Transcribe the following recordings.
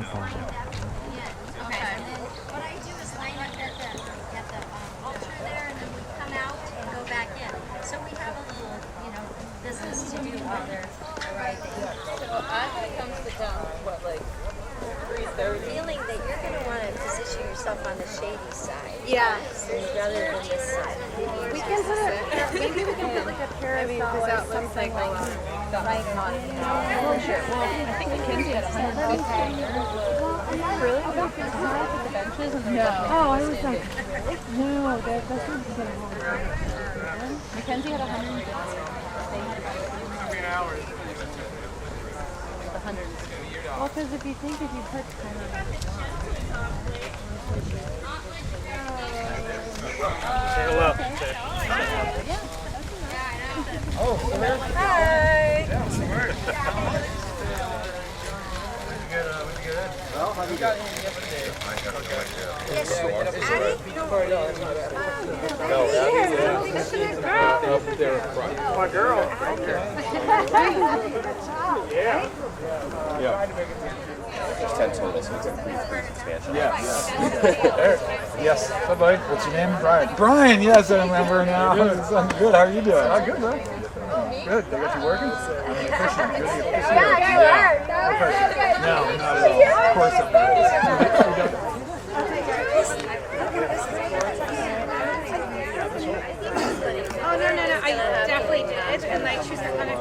Okay. And then what I do is line up at the altar there, and then we come out and go back in. So we have a little, business to do while they're arriving. So I gotta come sit down, what, like 3:30? Feeling that you're going to want to position yourself on the shady side. Yeah. Rather than this side. We can put maybe we can put like a parasol or something like right on. Oh, sure. Well, I think Mackenzie had 150. Really? The benches and No. Oh, I was like, no, that's what I'm saying. Mackenzie had 150. They had about 160. Well, because if you put kind of Say hello. Oh, hi. Well, have you got any other day? My girl. Yeah. There's 10 total, so it's a pretty expansion. Yes. Hi, buddy. What's your name? Brian. Brian, yes, I remember now. Good. How are you doing? Oh, good, man. Good. They got you working? I'm an officiant. You're the officiant. Yeah. No, not at all. Of course I'm not. Oh, no. I definitely did. And like, she's kind of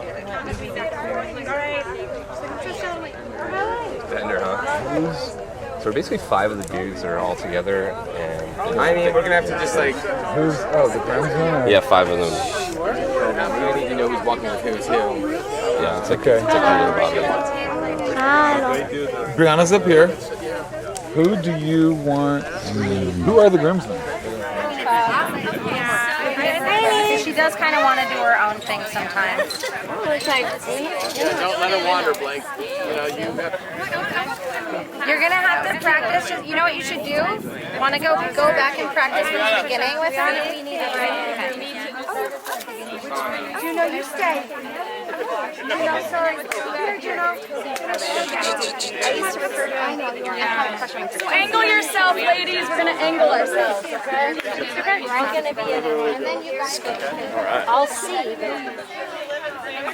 be back and forth. Like, all right. She's like, Trisha, I'm like, all right. Bender, huh? So we're basically 5 of the dudes are all together, and I mean, we're gonna have to just like. Who's, the friends one? yeah, 5 of them. We don't need to know who's walking with who too. Yeah, it's like Okay. it's like a little Bobby. Brianna's up here. Who do you want? Who are the groomsmen? She does kind of want to do her own thing sometimes. Don't let her wander, Blake. You know, you have. You're gonna have to practice. You know what you should do? Want to go back and practice from the beginning with her? We need to. Juno, you stay. Juno, sorry. Here, Juno. I used to refer to. I know you want to. Angle yourself, ladies. We're gonna angle ourselves. Okay? I'm going to be in it, and then you guys I'll see.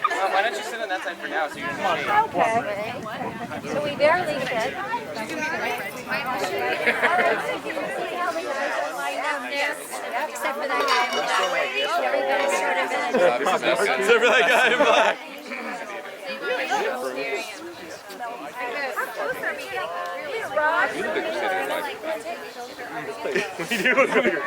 Well, why don't you sit on that side for now so you can see? Okay. So we barely fit. Except for that guy in black. Everybody's sort of in it. Except for that guy in black. We do look bigger.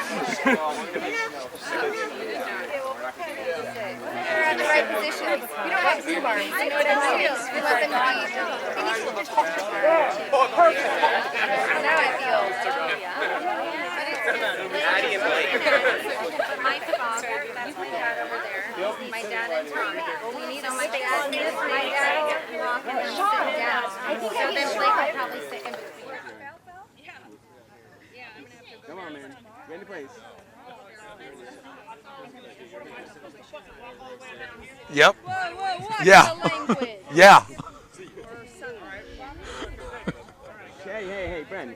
They're at the right position. We don't have two arms. You know what I mean? We let them be. They need to look perfect. Now I feel. Addie and Blake. My father, that's my dad over there. My dad and Tommy. We need my dad. My dad will walk and then sit down. So then Blake will probably sit in between. Come on, man. Get into place. Yep. Yeah. Yeah. Hey, Bren.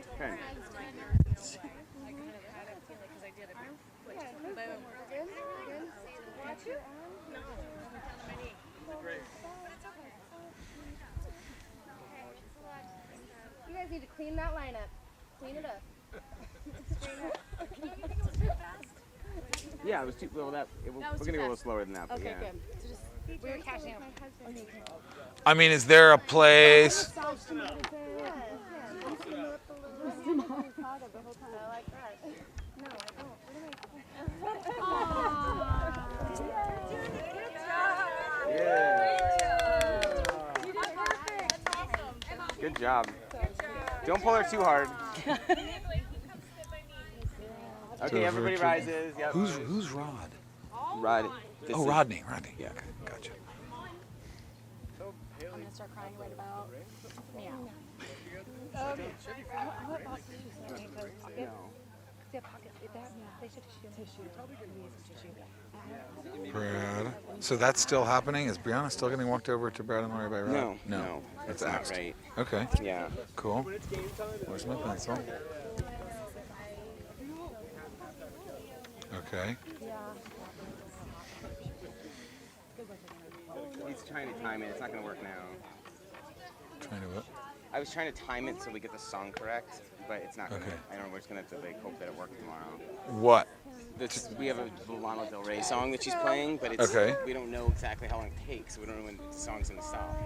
You guys need to clean that line up. Clean it up. Yeah, it was too. Well, we're gonna go a little slower than that. But Okay, yeah. good. So just, we were catching up. I mean, is there a place? Good job. Don't pull her too hard. Okay, everybody rises. Yep. Who's Rod? Rod. Oh, Rodney. Yeah. Okay, gotcha. I'm gonna start crying right about meow. Brad. So that's still happening? Is Brianna still getting walked over to Brad and Lori by Rob? No, That's not axed. right. Okay. Yeah. Cool. Where's my pencil? Okay. He's trying to time it. It's not going to work now. Trying to what? I was trying to time it so we get the song correct, but it's not going to. Okay. I don't know. We're just going to have to hope that it works tomorrow. What? We have a Lana Del Rey song that she's playing, but it's we don't know exactly how long it takes. We don't know when the song's going to stop.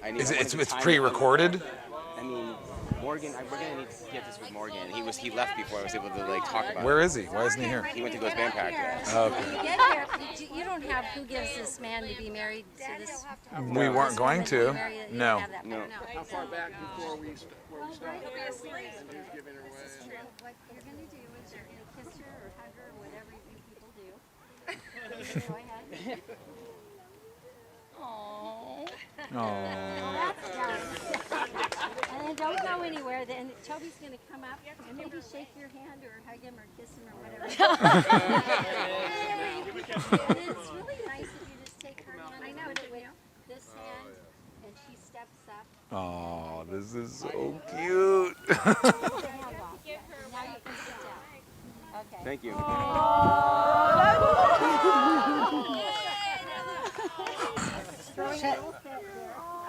It's pre-recorded? I mean, Morgan, we're going to need to get this with Morgan. He left before I was able to talk about it. Where is he? Why isn't he here? He went to go his band practice. Oh, When okay. you get here, you don't have who gives this man to be married to this. We weren't going to. No. No. How far back before we start? What you're going to do is you're going to kiss her or hug her or whatever you people do. Go ahead. Oh. That's done. And then don't go anywhere. Then Toby's going to come up and maybe shake your hand or hug him or kiss him or whatever. And it's really nice if you just take her hand. I know this hand, and she steps up. Oh, this is so cute. Put the hand off. Now you can sit down. Okay. Thank you.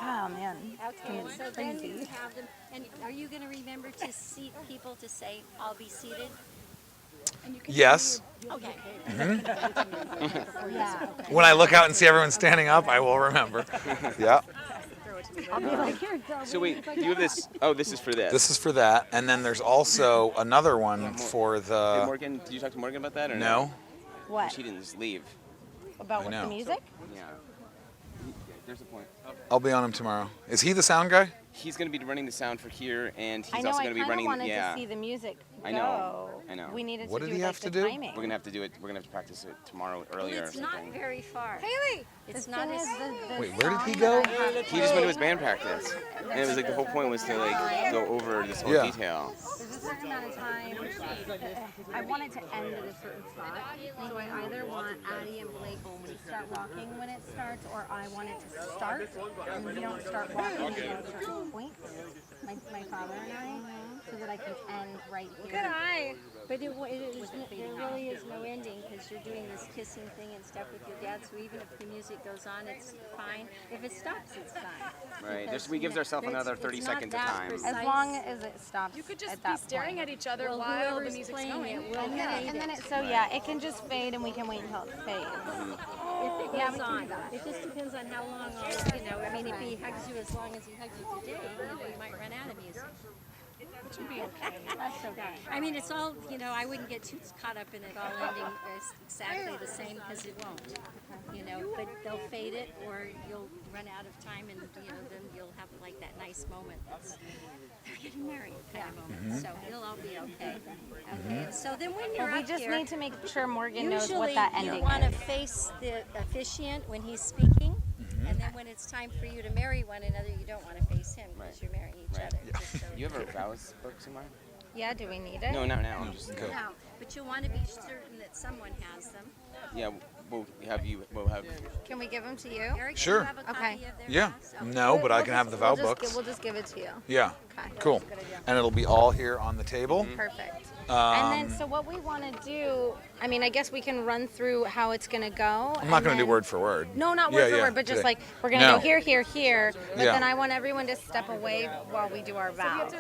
Oh man. Okay, so then you have them. And are you going to remember to seat people to say, I'll be seated? Yes. Okay. When I look out and see everyone standing up, I will remember. Yeah. I'll be like, here, So wait, do you have this? Oh, this is for this. This is for that, and then there's also another one for Hey, the. Morgan, did you talk to Morgan about that or No. What? She didn't just leave. About I with know. the music? Yeah. There's a point. I'll be on him tomorrow. Is he the sound guy? He's going to be running the sound for here, and he's I know. also I going to kind be of running. wanted Yeah. to see the music go. I know. I know. We needed What to did do he like have the to do? timing. We're going to have to do it. We're going to have to practice it tomorrow earlier or it's not something. very far. Haley, It's not as. Wait, where did he go? He just went to his band practice, and it was like the whole point was to go over this whole Yeah. detail. There's a certain amount of time. I want it to end at a certain spot. So I either want Addie and Blake to start walking when it starts, or I want it to start and we don't start walking at a certain point. My father and I, so that I can end right here. Good eye. But there really is no ending because you're doing this kissing thing and stuff with your dad. So even if the music goes on, it's fine. If it stops, it's fine. Right. Because, We gives ourselves another it's 30 not seconds of that time. precise. As long as it stops. You could just at be that staring point. at each other Well, while the whoever's music's playing going. it will Yeah, fade and then it. it can just fade and we can wait until it fades. If it goes on. It just depends on how long, I mean, if he hugs you as long as he hugs you today, you might run out of music. Which would be okay. That's okay. I mean, it's all, I wouldn't get too caught up in it all ending exactly the same because it won't. But they'll fade it or you'll run out of time and, then you'll have like that nice moment that's, they're getting married kind of moment. So it'll all be okay. Okay. So then when you're But we up just here, need to make sure Morgan knows usually what that you ending want to is. face the officiant when he's speaking, and then when it's time for you to marry one another, you don't want to face him because you're marrying each other. Just so You have a vows book somewhere? Yeah, do we need it? No, not now. I'm just. Okay. No, but you want to be certain that someone has them. Yeah, we'll have. Can we give them to you? Eric, Sure. do you have a copy Okay. of their Yeah. vows? Okay. No, but I can have the vow We'll books. just give it to you. Yeah. Okay. Cool. And it'll be all here on the table. Perfect. And then, so what we want to do, I mean, I guess we can run through how it's going to go. I'm not going to do word for word. No, not Yeah, word for yeah, word, but just today. like we're going to No. go here, here, here. But Yeah. then I want everyone to step away while we do our vows.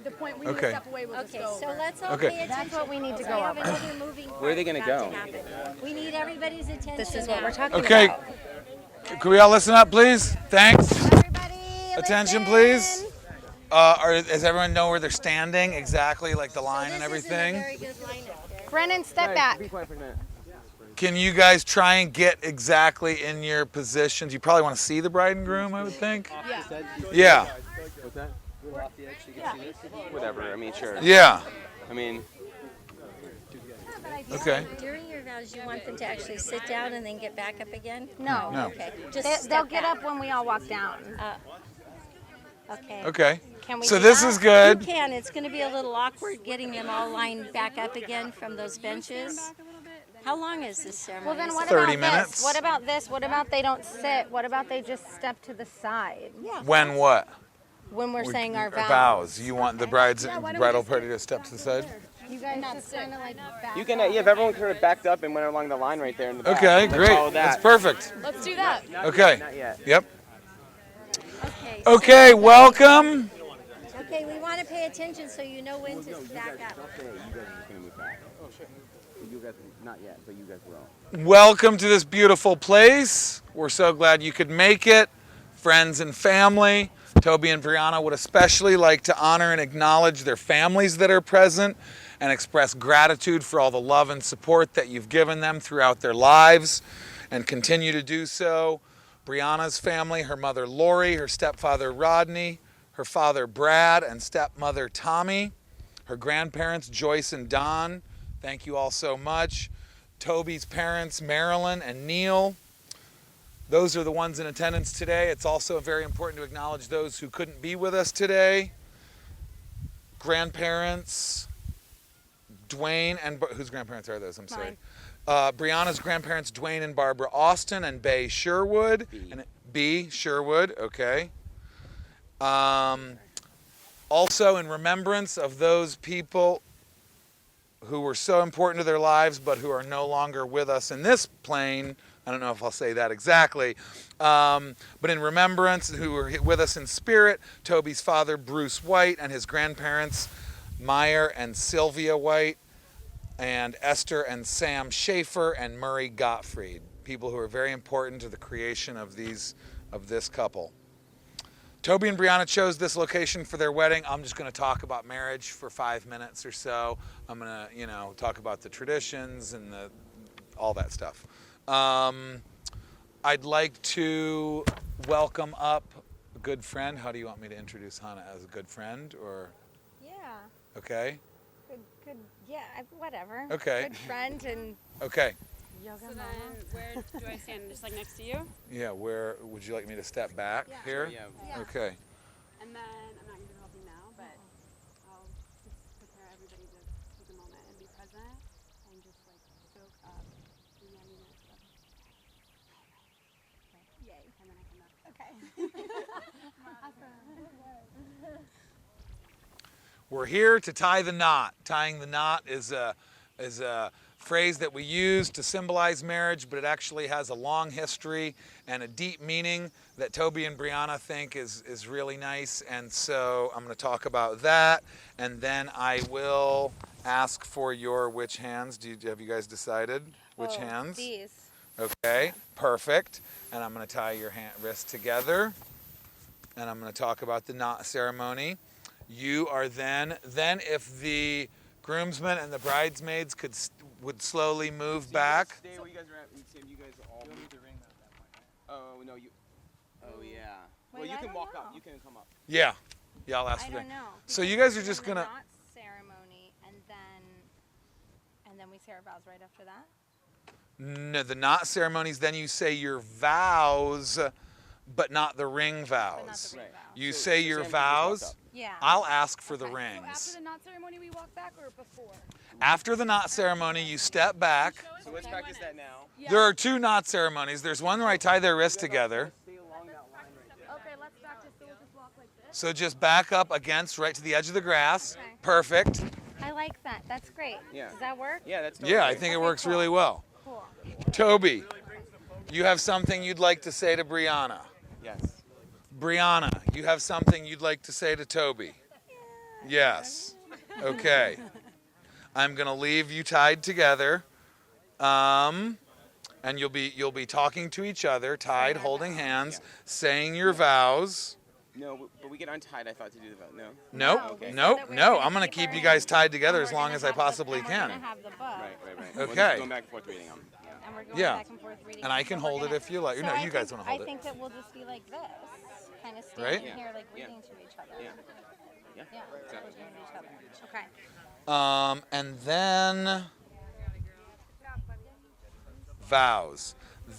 The point where you Okay. step away, we'll just Okay, go so over. let's all Okay. pay attention. That's what we need to We go have over. another moving Where are they part gonna about to go? happen. We need everybody's attention. This is what now. we're talking Okay. about. Can we all listen up, please? Thanks. Everybody, Attention, listen. please. Does everyone know where they're standing exactly, like the line and This everything? isn't a very good lineup there. Brennan, step back. Be quiet for a minute. Can you guys try and get exactly in your positions? You probably want to see the bride and groom, I would think. Yeah. What's that? Whatever. I mean, sure. Yeah. I mean, Okay. During your vows, you want them to actually sit down and then get back up again? No. No. Okay. Just They'll step get back. up when we all walk down. Okay. Okay. Can we So do this that? is good. You can. It's going to be a little awkward getting them all lined back up again from those benches. How long is this ceremony? Well, then what 30 about minutes. this? What about this? What about they don't sit? What about they just step to the side? Yeah. When what? When we're saying our vows. Vows. You want the bridal party to step to the side? You guys just kind of like back You can, yeah, if everyone could have backed up and went along the line right there in the back. Okay, Let's great. follow That's that. perfect. Let's do that. Okay. Not yet. Yep. Okay. Okay, welcome. Okay, we want to pay attention so you know when to back up. You guys are just gonna move back. Oh shit. You guys, not yet, but you guys will. Welcome to this beautiful place. We're so glad you could make it. Friends and family. Toby and Breana would especially like to honor and acknowledge their families that are present and express gratitude for all the love and support that you've given them throughout their lives and continue to do so. Breana's family, her mother Lori, her stepfather Rodney, her father Brad, and stepmother Tommy, her grandparents Joyce and Don. Thank you all so much. Toby's parents Marilyn and Neil. Those are the ones in attendance today. It's also very important to acknowledge those who couldn't be with us today. Grandparents, Dwayne and whose grandparents are those? I'm sorry. Breana's grandparents, Dwayne and Barbara Austin and Bay Sherwood. B Sherwood, okay. Also in remembrance of those people who were so important to their lives but who are no longer with us in this plane. I don't know if I'll say that exactly, but in remembrance, who were with us in spirit, Toby's father, Bruce White, and his grandparents, Meyer and Sylvia White, and Esther and Sam Schaefer, and Murray Gottfried, people who are very important to the creation of this couple. Toby and Breana chose this location for their wedding. I'm just going to talk about marriage for 5 minutes or so. I'm going to, talk about the traditions and all that stuff. I'd like to welcome up a good friend. How do you want me to introduce Hannah, as a good friend, or? Yeah. Okay. Good. Yeah. Whatever. Okay. Good friend and. Okay. Yoga So then, where do I stand? Just like next to you? Yeah. Where would you like me to step back here? Yeah. Okay. And then, I'm not going to help you now, but I'll just prepare everybody to take a moment and be present and just like soak up the yumminess of Yay. And then I come back. Okay. We're here to tie the knot. Tying the knot is a phrase that we use to symbolize marriage, but it actually has a long history and a deep meaning that Toby and Breana think is really nice. And so I'm going to talk about that, and then I will ask for your which hands. Have you guys decided which hands? These. Okay, perfect. And I'm going to tie your wrists together, and I'm going to talk about the knot ceremony. You are then if the groomsmen and the bridesmaids would slowly move back. Stay where you guys are at. Tim, you guys all need the ring at that point, right? Oh no, you. Oh yeah. Well, Wait, you I can don't walk know. up. You can come up. Yeah, I'll ask I for don't them. know. So you guys are Because just we're in the gonna. knot ceremony, and then we say our vows right after that. No, the knot ceremonies. Then you say your vows, but not the ring vows. But not the ring vows. You So- say so your Sam can just walk vows. up. Yeah. I'll ask for the Okay. rings. After the knot ceremony, we walk back or before? After the knot ceremony, you step back. So let's practice that now. There are two knot ceremonies. There's one where I tie their wrists together. Stay along that line right there. Okay, let's practice. So we'll just walk like this. So just back up against, right to the edge of the grass. Okay. Perfect. I like that. That's great. Yeah. Does that work? Yeah, that's. Yeah, I great. think it works really well. Cool. Toby, you have something you'd like to say to Breana. Yes. Breana, you have something you'd like to say to Toby. Yes. Okay. I'm gonna leave you tied together, and you'll be talking to each other, tied, holding hands, saying your vows. No, but we get untied. I thought to do the vote. No. Nope, Okay. nope, that we're no. gonna I'm gonna keep keep our- you guys tied together And as we're long gonna as I have the- possibly and we're can. gonna have the book. Right. We're Okay. just going back and forth reading them. Yeah. And we're going Yeah. back and forth reading. And I them. can So we're hold it gonna- if you like. So No, I you guys think- want to hold I it. think that we'll just be like this, kind of standing Right? here, like Yeah. reading to each other. Yeah. Yeah. Reading to each other. Okay. And then vows.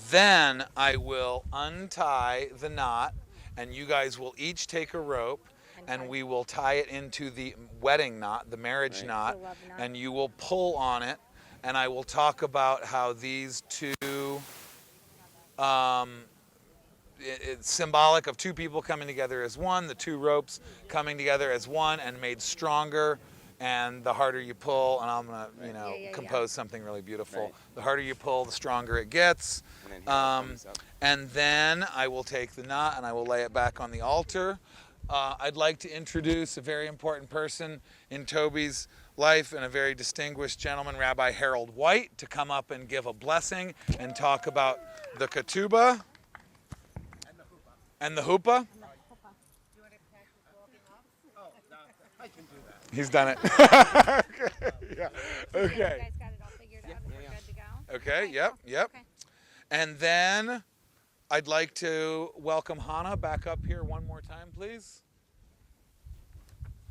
Then I will untie the knot, and you guys will each take a rope, and we will tie it into the wedding knot, the marriage knot, The love knot. and you will pull on it, and I will talk about how these two, it's symbolic of two people coming together as one, the two ropes coming together as one and made stronger. And the harder you pull, and I'm gonna, compose something really beautiful. Right. The harder you pull, the stronger it gets. And then I will take the knot and I will lay it back on the altar. I'd like to introduce a very important person in Toby's life and a very distinguished gentleman, Rabbi Harold White, to come up and give a blessing and talk about the ketubah and the huppah. He's done it. Yeah. Okay. You guys got it all figured out and we're good to go? Okay, yep. Okay. And then I'd like to welcome Hannah back up here one more time, please.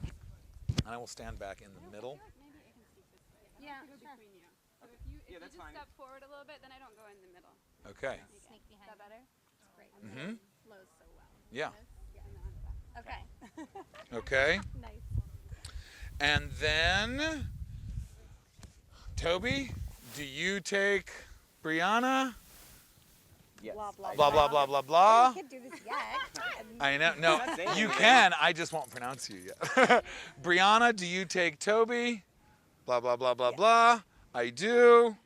And I will stand back in the middle. Yeah, sure. If you just step forward a little bit, then I don't go in the middle. Okay. Sneak behind. Is that better? Great. Mm-hmm. Flows so well. Yeah. Okay. Okay. Nice. And then, Toby, do you take Breana? Yes. Blah, blah, Blah, blah, blah, blah, blah. You can't do this yet. I know. No, not saying you anything. can. I just won't pronounce you yet. Breana, do you take Toby? Blah, blah, blah, blah, blah. I do.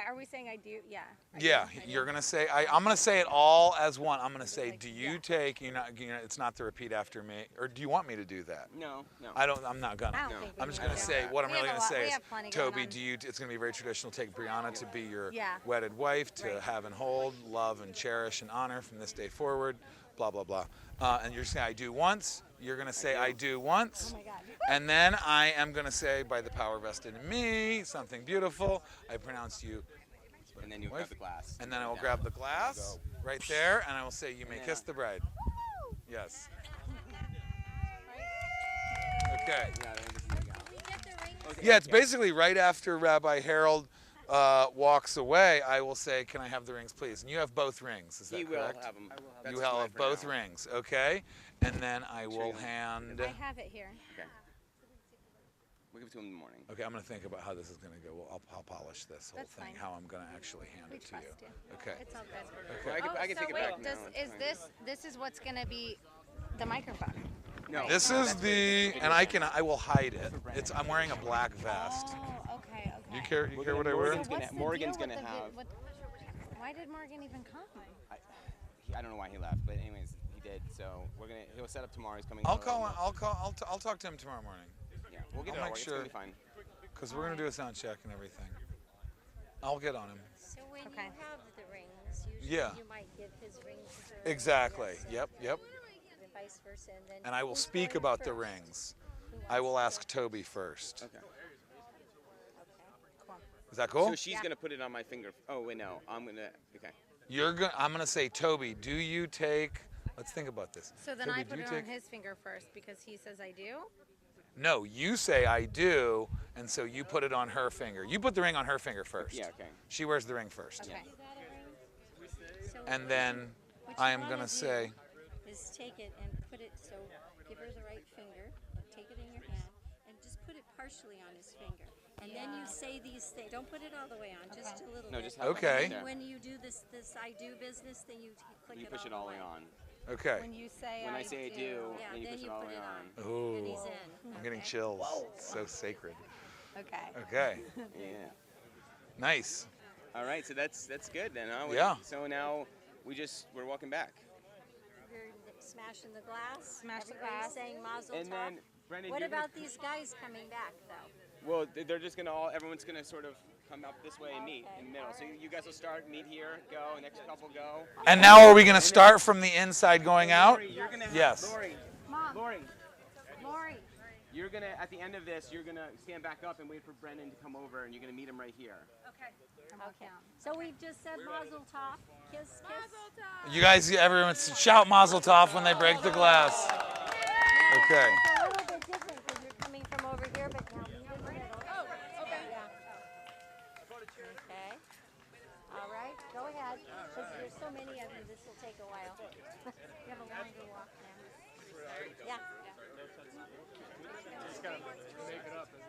Are we saying I do? Yeah. Yeah, you're gonna say. I'm gonna say it all as one. I'm gonna say, do you take? It's not to repeat after me, or do you want me to do that? No. I'm not gonna. I don't think we I'm just need gonna to. say what I'm We really have a gonna lot- say we is, have plenty going Toby, on. do you? It's gonna be very traditional. Take Breana to be your Yeah. wedded wife, to have and hold, love and cherish and honor from this day forward. Blah blah blah. And you're saying I do once. You're gonna say I do once. Oh my God. And then I am gonna say, by the power vested in me, something beautiful. I pronounce you. And then you grab the glass. And then I will grab the glass right there, and I will say, you may kiss the bride. Yes. Okay. Yeah, it's basically right after Rabbi Harold walks away, I will say, can I have the rings, please? And you have both rings, is that He will correct? have them. You will have both rings, okay? And then I will hand... I have it here. Okay. We'll give it to him in the morning. Okay, I'm going to think about how this is going to go. I'll polish this whole That's thing, fine. how I'm going to actually hand We it to trust you. you. Okay. It's all good. Well, I can so take it wait, back now. It's fine. this is what's gonna be the microphone? No. This is the, and I will hide it. I'm wearing a black vest. Oh, okay. You care what I wear? Morgan's gonna- Morgan's gonna have- Why did Morgan even come? I don't know why he left, but anyways, he did. So he'll set up tomorrow. He's coming. I'll talk to him tomorrow morning. Yeah, we'll get I'll it all make right. sure. It's gonna be fine. Because we're going to do a sound check and everything. I'll get on him. So when Okay. you have the rings, usually Yeah. you might give his rings first. Exactly. Yes, Yep. and vice versa. And then And I will who's speak going about the first? rings. I will ask Toby first. Okay. Is that cool? So she's gonna put it on my finger. Oh wait, no. I'm gonna. Okay. I'm gonna say, Toby, do you take? Let's think about this. So then Toby, I do put you it take? on his finger first because he says I do. No, you say I do, and so you put it on her finger. You put the ring on her finger first. Yeah. Okay. She wears the ring first. Okay. So And then what I you am wanna gonna do say, is take it and put it, so give her the right finger, and take it in your hand, and just put it partially on his finger. And then you say these things. Don't put it all the way on, just a little No, bit. just have Okay. it there. When you do this I do business, then you click You it push it all the way on. okay. When you say When I say I do, Yeah, then you then push you it all the put way it on. Ooh, and he's in. I'm getting chills. It's so sacred. Okay. Okay, Yeah. nice. All right. So that's good then, huh? Yeah. So now we're walking back. You're smashing the glass. Smash the Everybody's glass. saying Mazel And Tov. then Brendan, What you're gonna- about these guys coming back though? Well, they're just gonna everyone's gonna sort of come up this way and meet in the middle. So you guys will start, meet here, go, next couple go. And now are we gonna start from the inside going out? Lori, you're gonna have, Yes. Lori, Mom. Lori, Lori. you're gonna at the end of this, you're gonna stand back up and wait for Brendan to come over, and you're gonna meet him right here. Okay. So we've just said Mazel Tov. Kiss, kiss. You guys, everyone shout Mazel Tov when they break the glass. Okay. It's a little bit different because you're coming from over here, but now meet in the middle. Oh, okay. Yeah. Okay. All right. Go ahead. Because there's so many of you, this will take a while. Yeah. Just gotta make it up as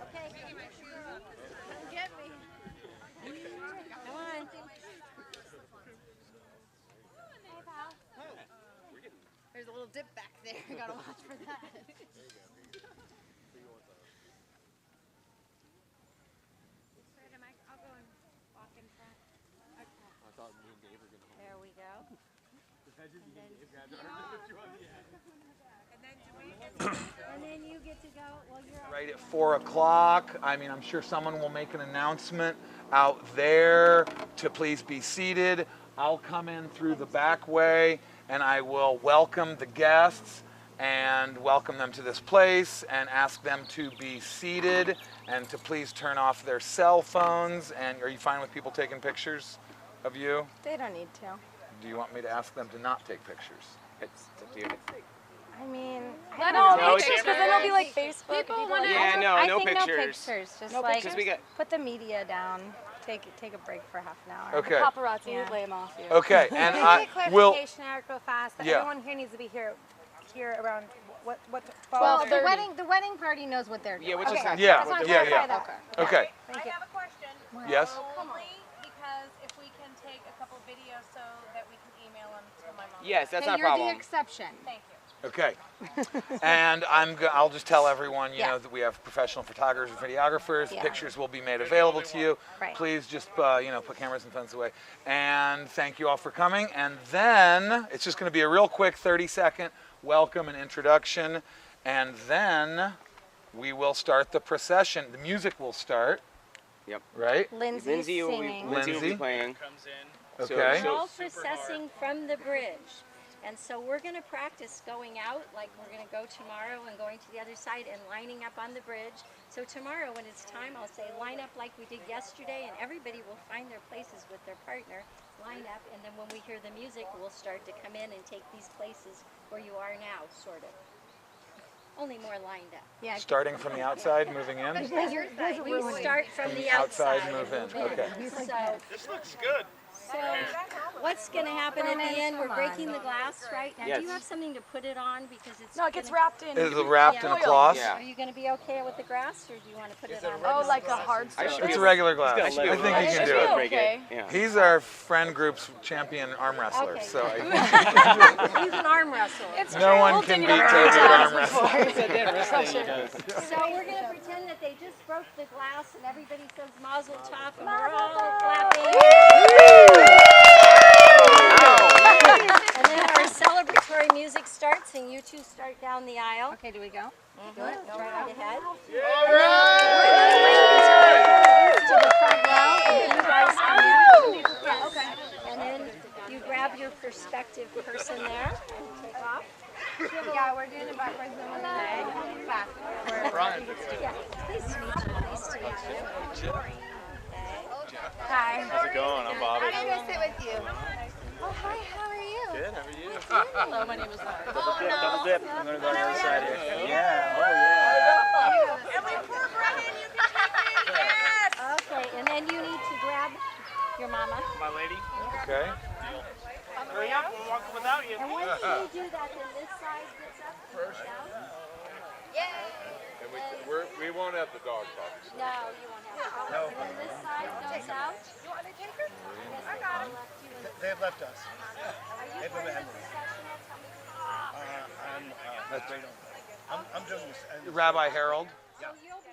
Okay. Get me. Come on. There's a little dip back there. I gotta watch for that. I'll go and walk in front. Okay. I thought me and Dave were gonna. There we go. And then you get to go. Well, you're Right at 4 o'clock. I mean, I'm sure someone will make an announcement out there to please be seated. I'll come in through the back way and I will welcome the guests and welcome them to this place and ask them to be seated and to please turn off their cell phones. And are you fine with people taking pictures of you? They don't need to. Do you want me to ask them to not take pictures? It's up to you. I mean, Let I don't them know, take because then it'll be like Facebook. People want to. Yeah, no, I no think pictures. no pictures. Just No like pictures. We got. put the media down. Take a break for half an hour. Okay. Paparazzi Yeah. lay them off you. Okay, Can and I I get a will. clarification, Eric, real fast? That Yeah. everyone here needs to be here around what 12? Well, The wedding party knows what they're doing. Yeah, which is okay. Yeah, Just wanna yeah, clarify yeah. that. Okay. Thank you. I have a question. Yes. Only because if we can take a couple videos so that we can email them to my mom. Yes, that's Okay, not a you're problem. the exception. Thank you. Okay. And I'll just tell everyone, you Yeah. know, that we have professional photographers and videographers. Yeah. Pictures will be made available to you. Right. Please just, put cameras and phones away. And thank you all for coming. And then it's just going to be a real quick 30-second welcome and introduction. And then we will start the procession. The music will start. Yep. Right? Lindsay's Lindsay will be, singing. Lindsay will be Lindsay? playing. So Okay. We're all processing from the bridge. And so we're going to practice going out, like we're going to go tomorrow and going to the other side and lining up on the bridge. So tomorrow when it's time, I'll say line up like we did yesterday, and everybody will find their places with their partner, line up, and then when we hear the music, we'll start to come in and take these places where you are now, sort of. Only more lined up. Yeah. Starting from the outside, moving in. We start from the Outside, outside. move and in. Okay. So, This looks good. so what's going to happen at the end? We're come breaking on. the glass right now. Yes. Do you have something to put it on because it's? No, it gets gonna- wrapped in. Is it wrapped in a Yeah. cloth? Yeah. Are you going to be okay with the grass, or do you want to put it on? Oh, like a hard I should It's be a regular glass. I I should be think able he to- can should do be it. break okay. Yeah. He's our friend group's champion arm wrestler, Okay. so I You can arm wrestle. It's no one can beat Toby at arm wrestling. So we're going to pretend that they just broke the glass and everybody says Mazel Tov and we're all clapping. And then our celebratory music starts and you two start down the aisle. Okay, do we go? Go right ahead. All To the front row and then you guys come in. Yes. And then you grab your prospective person there and take off. Yeah, we're doing it backwards and with the leg. Back. Yeah. Pleased to meet you. Nice to meet you. Hi. How's it going? I'm Bobby. I'm gonna sit with you. Oh, hi. How are you? Good, how are you? Hello, my name is Laura. Double dip. I'm gonna go on the other side here. Yeah, oh yeah. And we pour Brennan, you can take it. Yes. Okay, and then you need to grab your mama. My lady. Okay. Hurry up, we're walking without you. And once you do that, then this side gets up and goes down. We won't have the dog talk. No, you won't have to. And then this side goes out. You want me to take her? Yes, I got him. They've left us. Are you part of the procession that's coming? I'm doing this. Rabbi Harold. So you'll be